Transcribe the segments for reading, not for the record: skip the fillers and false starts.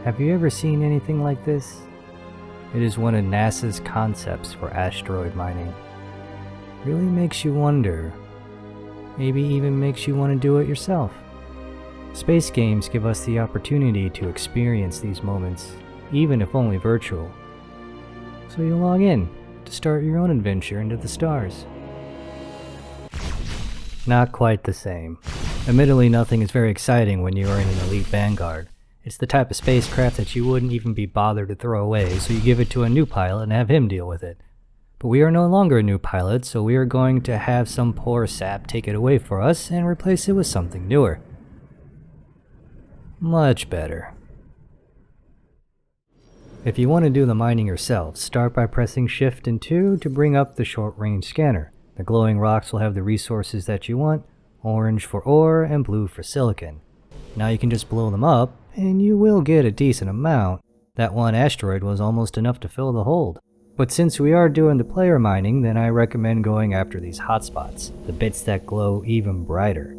Have you ever seen anything like this? It is one of NASA's concepts for asteroid mining. Really makes you wonder. Maybe even makes you want to do it yourself. Space games give us the opportunity to experience these moments, even if only virtual. So you log in to start your own adventure into the stars. Not quite the same. Admittedly, nothing is very exciting when you are in an elite vanguard. It's the type of spacecraft that you wouldn't even be bothered to throw away, so you give it to a new pilot and have him deal with it. But we are no longer a new pilot, so we are going to have some poor sap take it away for us and replace it with something newer. Much better. If you want to do the mining yourself, start by pressing Shift and 2 to bring up the short-range scanner. The glowing rocks will have the resources that you want, orange for ore and blue for silicon. Now you can just blow them up, and you will get a decent amount. That one asteroid was almost enough to fill the hold. But since we are doing the player mining, then I recommend going after these hotspots, the bits that glow even brighter.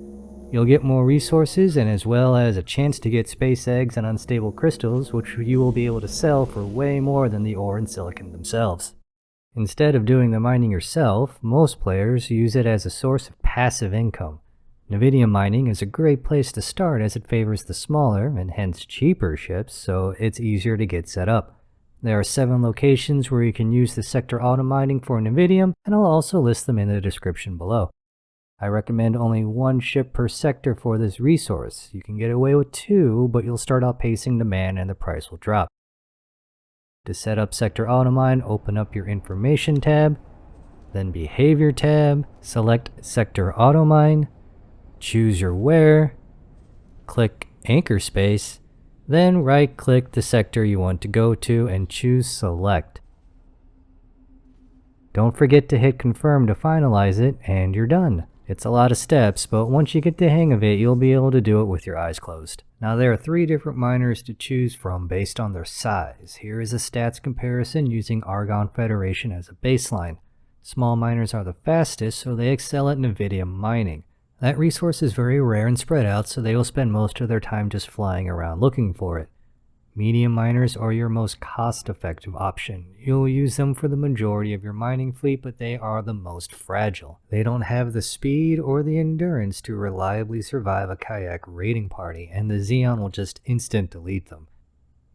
You'll get more resources and as well as a chance to get space eggs and unstable crystals, which you will be able to sell for way more than the ore and silicon themselves. Instead of doing the mining yourself, most players use it as a source of passive income. Nividium mining is a great place to start as it favors the smaller and hence cheaper ships, so it's easier to get set up. There are 7 locations where you can use the sector auto-mining for Nvidium, and I'll also list them in the description below. I recommend only 1 ship per sector for this resource. You can get away with 2, but you'll start outpacing demand and the price will drop. To set up sector auto-mine, open up your information tab, then behavior tab, select sector auto-mine, choose your where, click anchor space, then right-click the sector you want to go to and choose select. Don't forget to hit confirm to finalize it and you're done. It's a lot of steps, but once you get the hang of it, you'll be able to do it with your eyes closed. Now there are 3 different miners to choose from based on their size. Here is a stats comparison using Argon Federation as a baseline. Small miners are the fastest, so they excel at Nividium mining. That resource is very rare and spread out, so they will spend most of their time just flying around looking for it. Medium miners are your most cost-effective option. You'll use them for the majority of your mining fleet, but they are the most fragile. They don't have the speed or the endurance to reliably survive a kayak raiding party, and the Xeon will just instant delete them.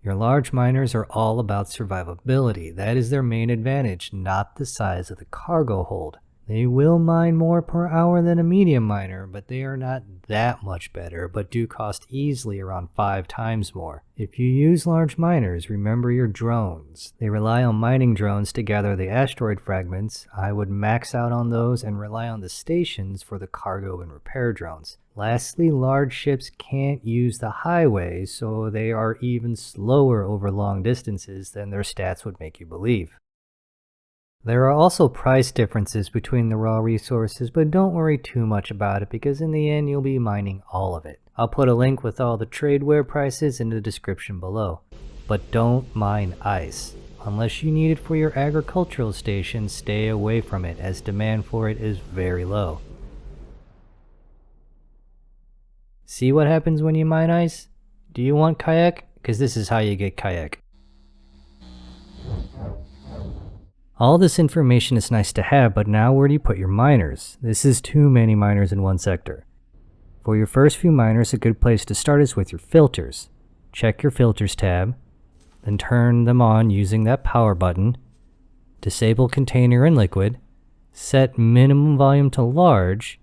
Your large miners are all about survivability. That is their main advantage, not the size of the cargo hold. They will mine more per hour than a medium miner, but they are not that much better, but do cost easily around 5 times more. If you use large miners, remember your drones. They rely on mining drones to gather the asteroid fragments. I would max out on those and rely on the stations for the cargo and repair drones. Lastly, large ships can't use the highway, so they are even slower over long distances than their stats would make you believe. There are also price differences between the raw resources, but don't worry too much about it because in the end you'll be mining all of it. I'll put a link with all the tradeware prices in the description below. But don't mine ice. Unless you need it for your agricultural station, stay away from it as demand for it is very low. See what happens when you mine ice? Do you want kayak? Because this is how you get kayak. All this information is nice to have, but now where do you put your miners? This is too many miners in one sector. For your first few miners, a good place to start is with your filters. Check your filters tab, then turn them on using that power button. Disable container and liquid, set minimum volume to large,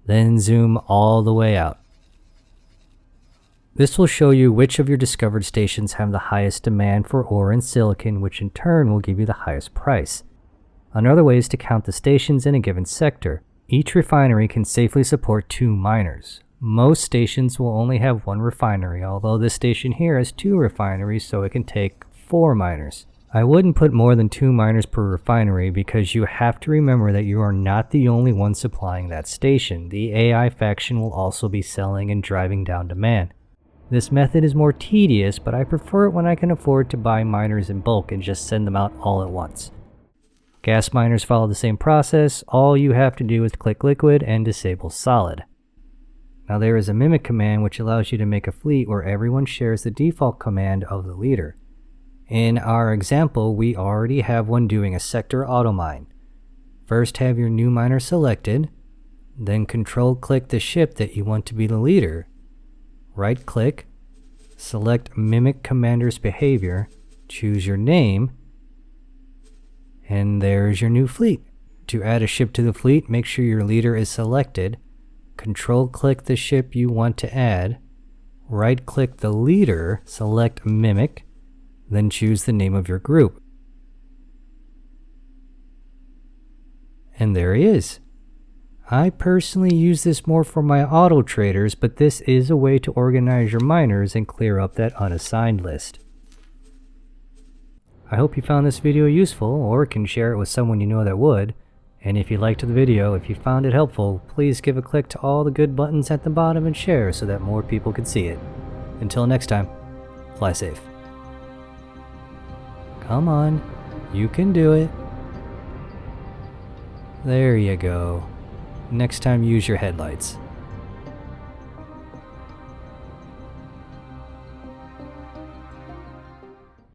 then zoom all the way out. This will show you which of your discovered stations have the highest demand for ore and silicon, which in turn will give you the highest price. Another way is to count the stations in a given sector. Each refinery can safely support 2 miners. Most stations will only have 1 refinery, although this station here has 2 refineries, so it can take 4 miners. I wouldn't put more than 2 miners per refinery because you have to remember that you are not the only one supplying that station. The AI faction will also be selling and driving down demand. This method is more tedious, but I prefer it when I can afford to buy miners in bulk and just send them out all at once. Gas miners follow the same process. All you have to do is click liquid and disable solid. Now there is a mimic command which allows you to make a fleet where everyone shares the default command of the leader. In our example, we already have one doing a sector automine. First have your new miner selected, then control-click the ship that you want to be the leader. Right-click, select Mimic Commander's Behavior, choose your name, and there's your new fleet. To add a ship to the fleet, make sure your leader is selected, control-click the ship you want to add, right-click the leader, select Mimic, then choose the name of your group. And there he is. I personally use this more for my auto traders, but this is a way to organize your miners and clear up that unassigned list. I hope you found this video useful, or can share it with someone you know that would. And if you liked the video, if you found it helpful, please give a click to all the good buttons at the bottom and share so that more people can see it. Until next time, fly safe. Come on, you can do it. There you go. Next time, use your headlights.